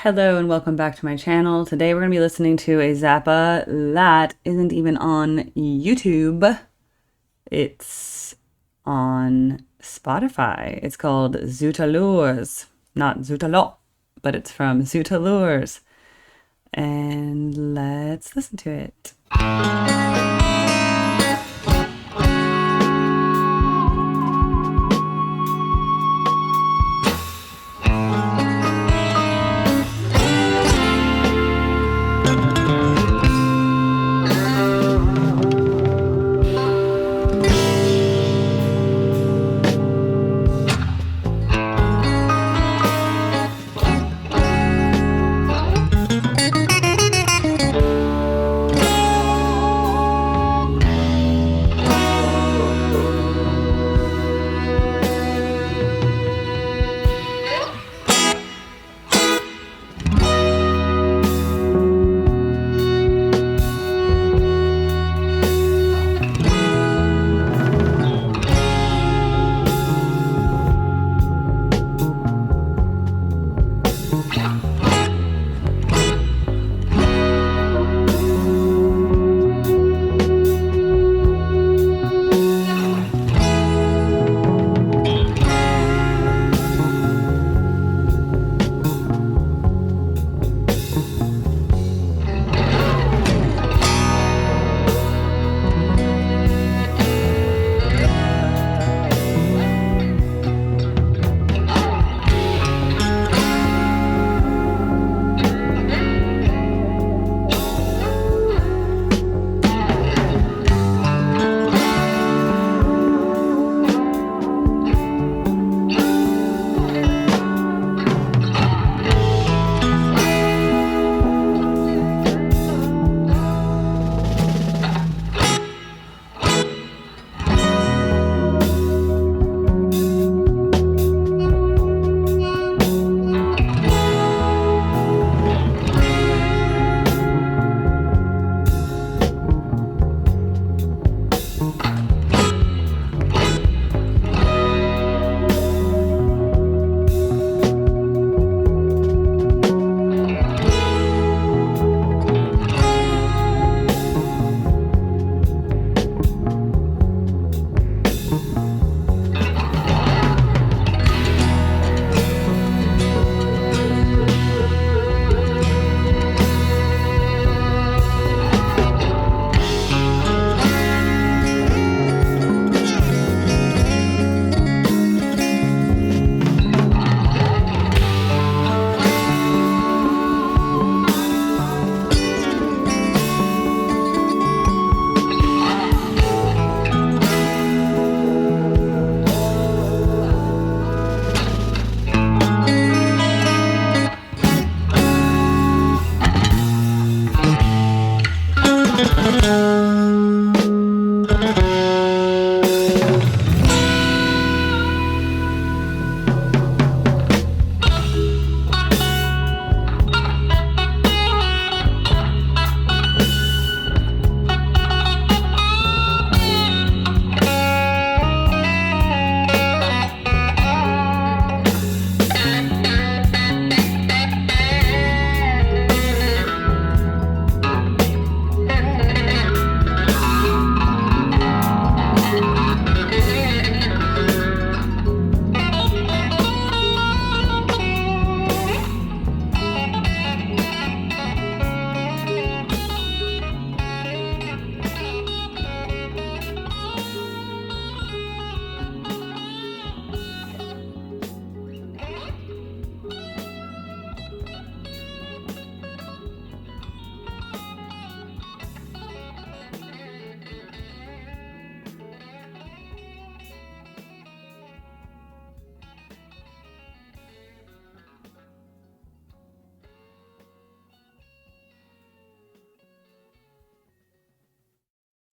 Hello and welcome back to my channel. Today we're going to be listening to a Zappa that isn't even on YouTube. It's on Spotify. It's called Zoot Allures. Not Zoot Allures, but it's from Zoot Allures. And let's listen to it.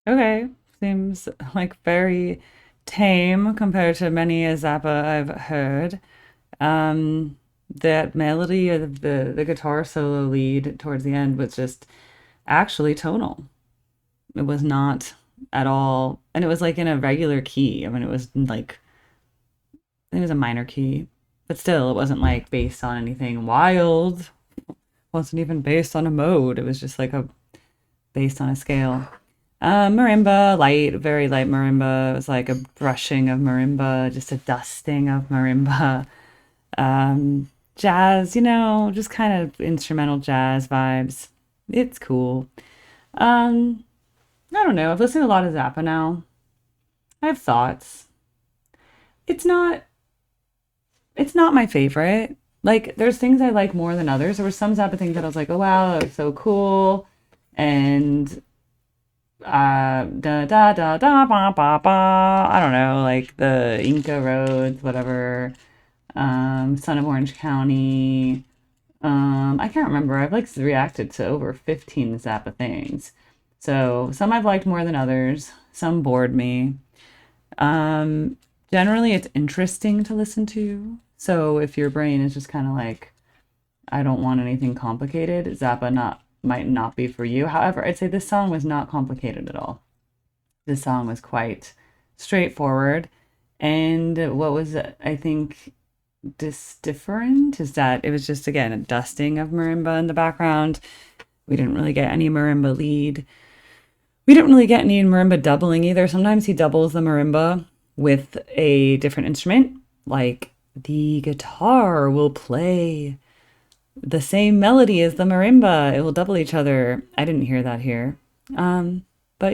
Okay, seems like very tame compared to many a Zappa I've heard. That melody of the guitar solo lead towards the end was just actually tonal. It was not at all, and it was like in a regular key. I mean, it was like it was a minor key, but still, it wasn't like based on anything wild wasn't even based on a mode. It was just like a based on a scale. Marimba, light, very light marimba. It was like a brushing of marimba, just a dusting of marimba. Jazz, just kind of instrumental jazz vibes. It's cool. Um, I don't know. I've listened to a lot of Zappa now. I have thoughts. It's not it's not my favorite. Like there's things I like more than others. There were some Zappa things that I was like, oh wow, that was so cool. And da da da da ba ba ba. I don't know, like the Inca Roads, whatever. Son of Orange County. I can't remember. I've like reacted to over 15 Zappa things. So some I've liked more than others. Some bored me. Um, Generally it's interesting to listen to. So if your brain is just kind of like, I don't want anything complicated, Zappa not might not be for you. However, I'd say this song was not complicated at all. This song was quite straightforward. And what was, I think, different is that it was just, again, a dusting of marimba in the background. We didn't really get any marimba lead. We didn't really get any marimba doubling either. Sometimes he doubles the marimba with a different instrument, like the guitar will play the same melody as the marimba. It will double each other. I didn't hear that here. But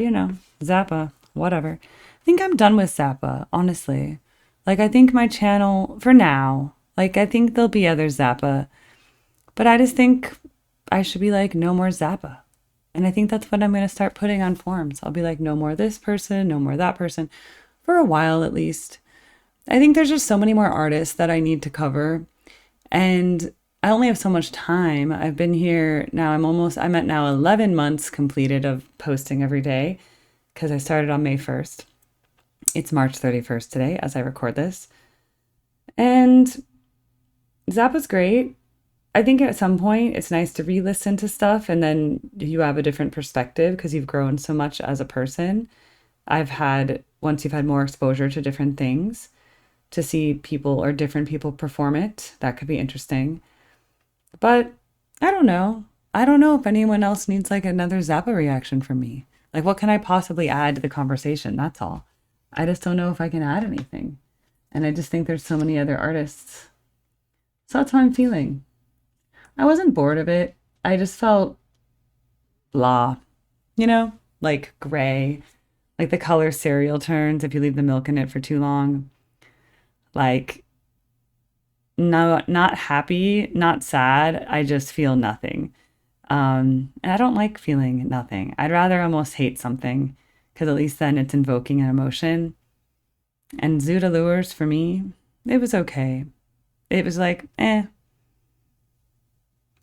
Zappa, whatever. I think I'm done with Zappa, honestly. Like, I think my channel, for now, like, I think there'll be other Zappa, but I just think I should be like, no more Zappa. And I think that's what I'm going to start putting on forums. I'll be like, no more this person, no more that person, for a while at least. I think there's just so many more artists that I need to cover. And I only have so much time. I've been here now, I'm at now 11 months completed of posting every day because I started on May 1st. It's March 31st today as I record this. And Zappa's great. I think at some point it's nice to re-listen to stuff and then you have a different perspective because you've grown so much as a person. Once you've had more exposure to different things, to see people or different people perform it, that could be interesting. But I don't know. I don't know if anyone else needs like another Zappa reaction from me. Like, what can I possibly add to the conversation? That's all. I just don't know if I can add anything. And I just think there's so many other artists. So that's how I'm feeling. I wasn't bored of it. I just felt blah, like gray, like the color cereal turns if you leave the milk in it for too long. Like, no, not happy, not sad. I just feel nothing. And I don't like feeling nothing. I'd rather almost hate something because at least then it's invoking an emotion. And Zoot Allures for me, it was okay. It was like, eh.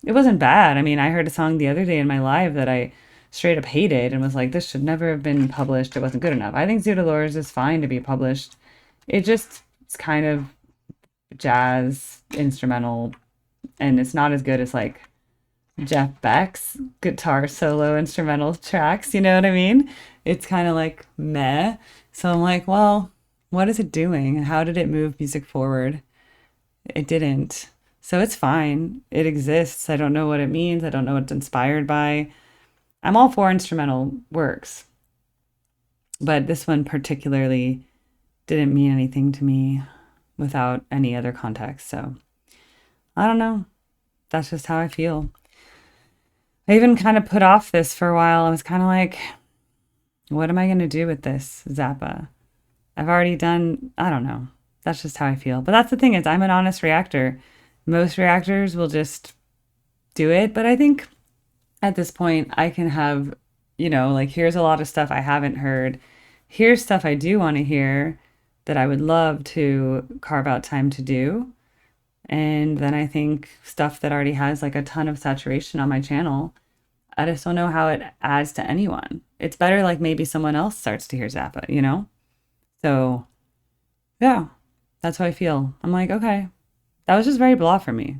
It wasn't bad. I mean, I heard a song the other day in my live that I straight up hated and was like, this should never have been published. It wasn't good enough. I think Zoot Allures is fine to be published. It's kind of jazz instrumental, and it's not as good as like Jeff Beck's guitar solo instrumental tracks, you know what I mean? It's kind of like meh. So I'm like, well, what is it doing? How did it move music forward? It didn't. So it's fine. It exists. I don't know what it means. I don't know what it's inspired by. I'm all for instrumental works, but this one particularly didn't mean anything to me without any other context. So I don't know. That's just how I feel. I even kind of put off this for a while. I was kind of like, what am I going to do with this Zappa? I've already done, I don't know. That's just how I feel. But that's the thing is I'm an honest reactor. Most reactors will just do it. But I think at this point I can have, like here's a lot of stuff I haven't heard. Here's stuff I do want to hear that I would love to carve out time to do. And then I think stuff that already has like a ton of saturation on my channel, I just don't know how it adds to anyone. It's better like maybe someone else starts to hear Zappa. So yeah, that's how I feel. I'm like, okay, that was just very blah for me.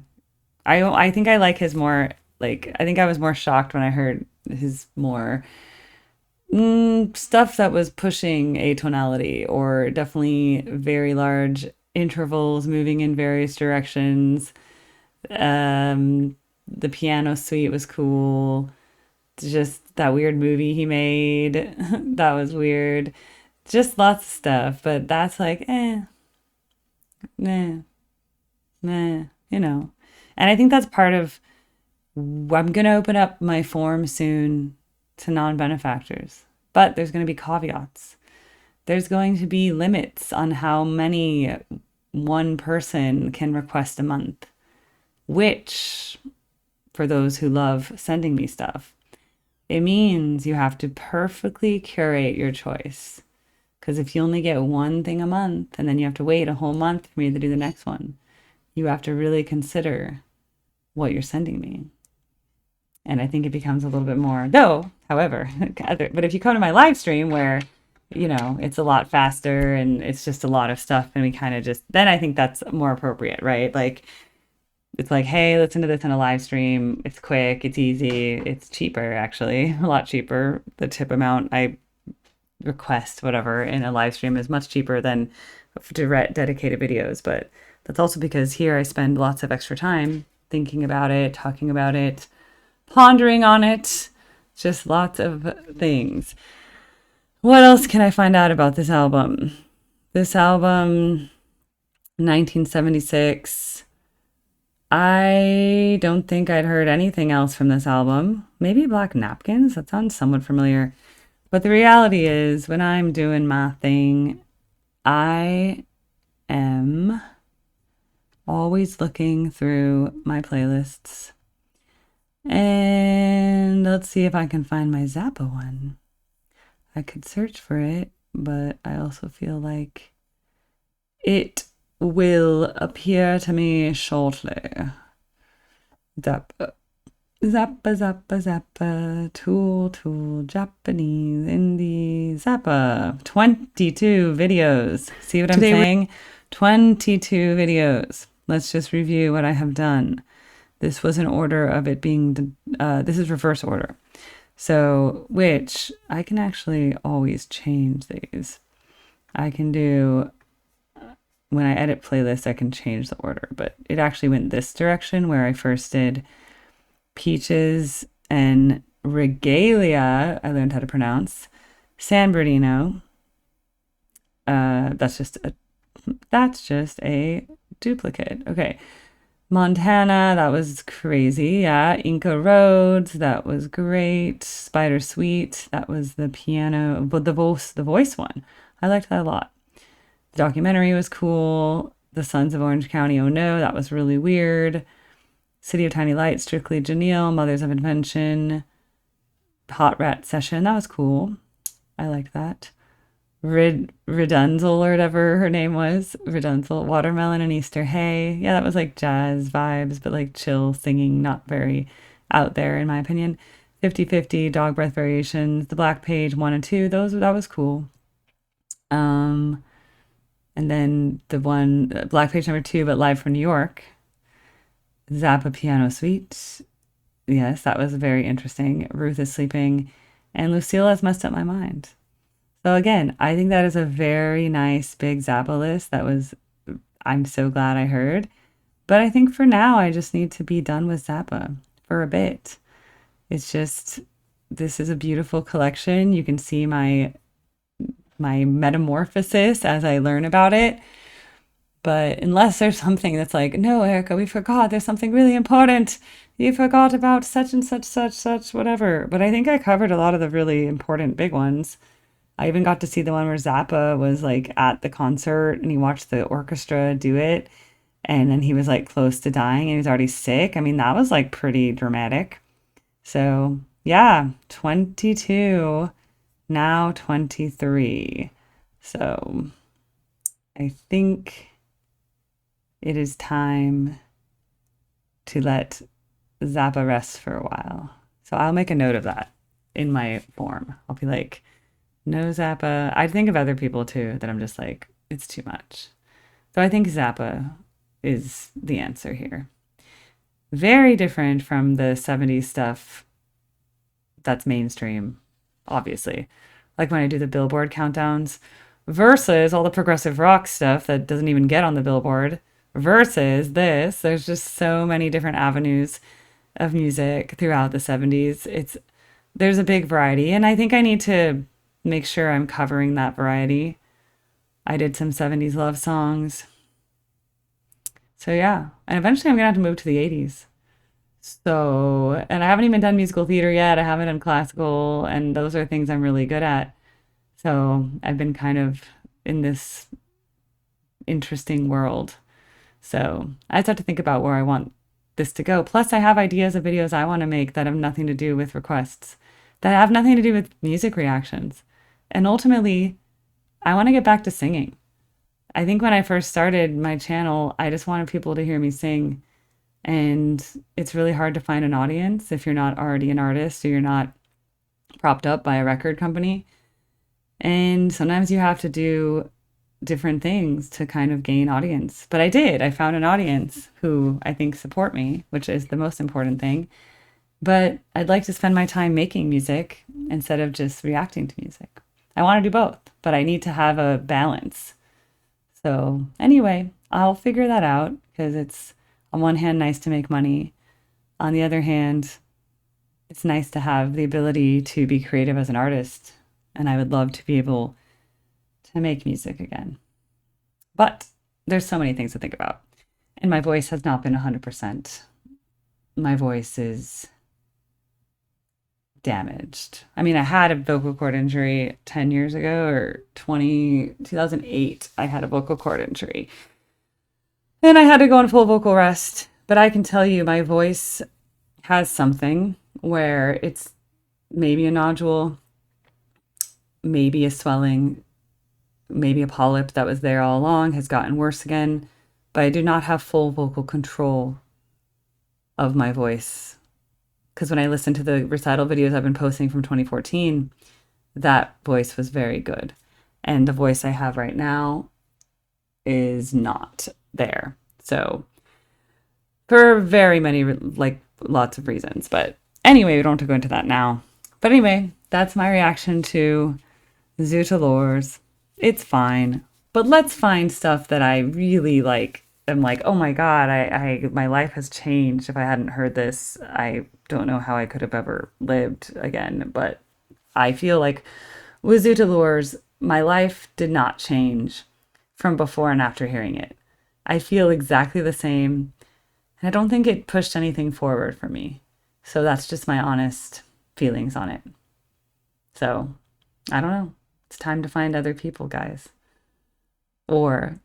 I think I like his more, like, I think I was more shocked when I heard his more stuff that was pushing atonality or definitely very large intervals moving in various directions. The piano suite was cool. Just that weird movie he made. That was weird. Just lots of stuff, but that's like, nah, nah, you know. And I think that's part of, I'm going to open up my form soon to non-benefactors, but there's going to be caveats. There's going to be limits on how many one person can request a month, which, for those who love sending me stuff, it means you have to perfectly curate your choice. Because if you only get one thing a month and then you have to wait a whole month for me to do the next one, you have to really consider what you're sending me. And I think it becomes a little bit more, though, however, but if you come to my live stream where, it's a lot faster and it's just a lot of stuff and we kind of just, then I think that's more appropriate, right? Like, it's like, hey, listen to this in a live stream. It's quick, it's easy, it's cheaper, actually, a lot cheaper. The tip amount I request, whatever, in a live stream is much cheaper than direct dedicated videos. But that's also because here I spend lots of extra time thinking about it, talking about it, pondering on it, just lots of things. What else can I find out about this album? This album, 1976. I don't think I'd heard anything else from this album. Maybe Black Napkins? That sounds somewhat familiar. But the reality is, when I'm doing my thing, I am always looking through my playlists. And let's see if I can find my Zappa one. I could search for it, but I also feel like it will appear to me shortly. Zappa. Zappa, Zappa, Zappa, Tool, Japanese, indie, Zappa. 22 videos. See what I'm saying? 22 videos. Let's just review what I have done. This was an order of it being, this is reverse order. So, which I can actually always change these. I can do, when I edit playlists, I can change the order, but it actually went this direction where I first did Peaches and Regalia, I learned how to pronounce. San Bernardino. That's just a duplicate. Okay. Montana, that was crazy. Yeah. Inca Roads, that was great. Spider Sweet, that was the piano, but the voice one. I liked that a lot. The documentary was cool. The Sons of Orange County, oh no, that was really weird. City of Tiny Lights, Strictly Janelle, Mothers of Invention, Hot Rat Session, that was cool. I liked that. Redunzel or whatever her name was. Redunzel, Watermelon and Easter Hay. Yeah, that was like jazz vibes, but like chill singing, not very out there in my opinion. 50/50, Dog Breath Variations, The Black Page 1 and 2, that was cool. And then the one, Black Page number 2, but live from New York. Zappa Piano Suite. Yes, that was very interesting. Ruth is Sleeping. And Lucille Has Messed Up My Mind. So again, I think that is a very nice big Zappa list. I'm so glad I heard. But I think for now, I just need to be done with Zappa for a bit. It's just, this is a beautiful collection. You can see my metamorphosis as I learn about it. But unless there's something that's like, no, Erica, we forgot, there's something really important. You forgot about such and such, whatever. But I think I covered a lot of the really important big ones. I even got to see the one where Zappa was like at the concert and he watched the orchestra do it. And then he was like close to dying and he was already sick. I mean, that was like pretty dramatic. So yeah, 22, now 23. So I think it is time to let Zappa rest for a while. So I'll make a note of that in my form. I'll be like, no Zappa. I think of other people too that I'm just like, it's too much. So I think Zappa is the answer here. Very different from the 70s stuff that's mainstream, obviously. Like when I do the Billboard countdowns versus all the progressive rock stuff that doesn't even get on the Billboard versus this. There's just so many different avenues of music throughout the 70s. There's a big variety, and I think I need to make sure I'm covering that variety. I did some 70s love songs. So yeah, and eventually I'm gonna have to move to the 80s. So, and I haven't even done musical theater yet. I haven't done classical, and those are things I'm really good at. So I've been kind of in this interesting world. So I just have to think about where I want this to go. Plus, I have ideas of videos I want to make that have nothing to do with requests, that have nothing to do with music reactions. And ultimately, I want to get back to singing. I think when I first started my channel, I just wanted people to hear me sing. And it's really hard to find an audience if you're not already an artist or you're not propped up by a record company. And sometimes you have to do different things to kind of gain audience. But I did. I found an audience who I think support me, which is the most important thing. But I'd like to spend my time making music instead of just reacting to music. I want to do both, but I need to have a balance. So anyway, I'll figure that out because it's on one hand nice to make money. On the other hand, it's nice to have the ability to be creative as an artist. And I would love to be able to make music again. But there's so many things to think about. And my voice has not been 100%. My voice is damaged. I mean, I had a vocal cord injury 10 years ago or 2008. I had a vocal cord injury. And I had to go on full vocal rest. But I can tell you my voice has something where it's maybe a nodule, maybe a swelling, maybe a polyp that was there all along has gotten worse again, but I do not have full vocal control of my voice. Because when I listen to the recital videos I've been posting from 2014, that voice was very good. And the voice I have right now is not there. So for very many, like lots of reasons. But anyway, we don't have to go into that now. But anyway, that's my reaction to Zoot Allures. It's fine, but let's find stuff that I really like. I'm like, oh my God, my life has changed. If I hadn't heard this, I don't know how I could have ever lived again. But I feel like with Zoot Allures, my life did not change from before and after hearing it. I feel exactly the same. And I don't think it pushed anything forward for me. So that's just my honest feelings on it. So I don't know. It's time to find other people, guys. Or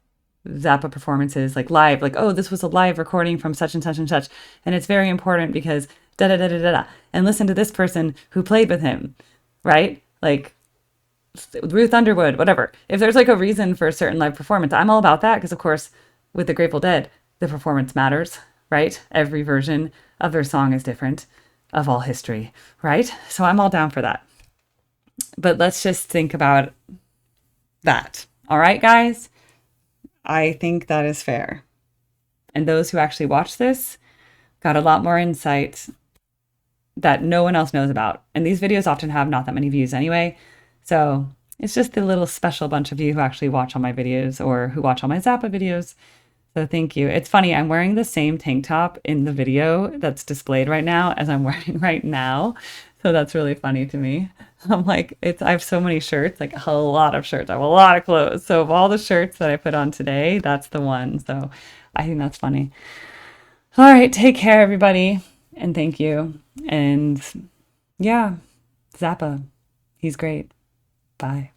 Zappa performances, like live, like, oh, this was a live recording from such and such and such. And it's very important because da da da da da da. And listen to this person who played with him, right? Like Ruth Underwood, whatever. If there's like a reason for a certain live performance, I'm all about that because, of course, with the Grateful Dead, the performance matters, right? Every version of their song is different of all history, right? So I'm all down for that. But let's just think about that. All right, guys? I think that is fair. And those who actually watch this got a lot more insight that no one else knows about. And these videos often have not that many views anyway. So it's just the little special bunch of you who actually watch all my videos or who watch all my Zappa videos. So thank you. It's funny, I'm wearing the same tank top in the video that's displayed right now as I'm wearing right now. So that's really funny to me. I'm like, I have so many shirts, like a lot of shirts. I have a lot of clothes. So of all the shirts that I put on today, that's the one. So I think that's funny. All right, take care, everybody. And thank you. And yeah, Zappa, he's great. Bye.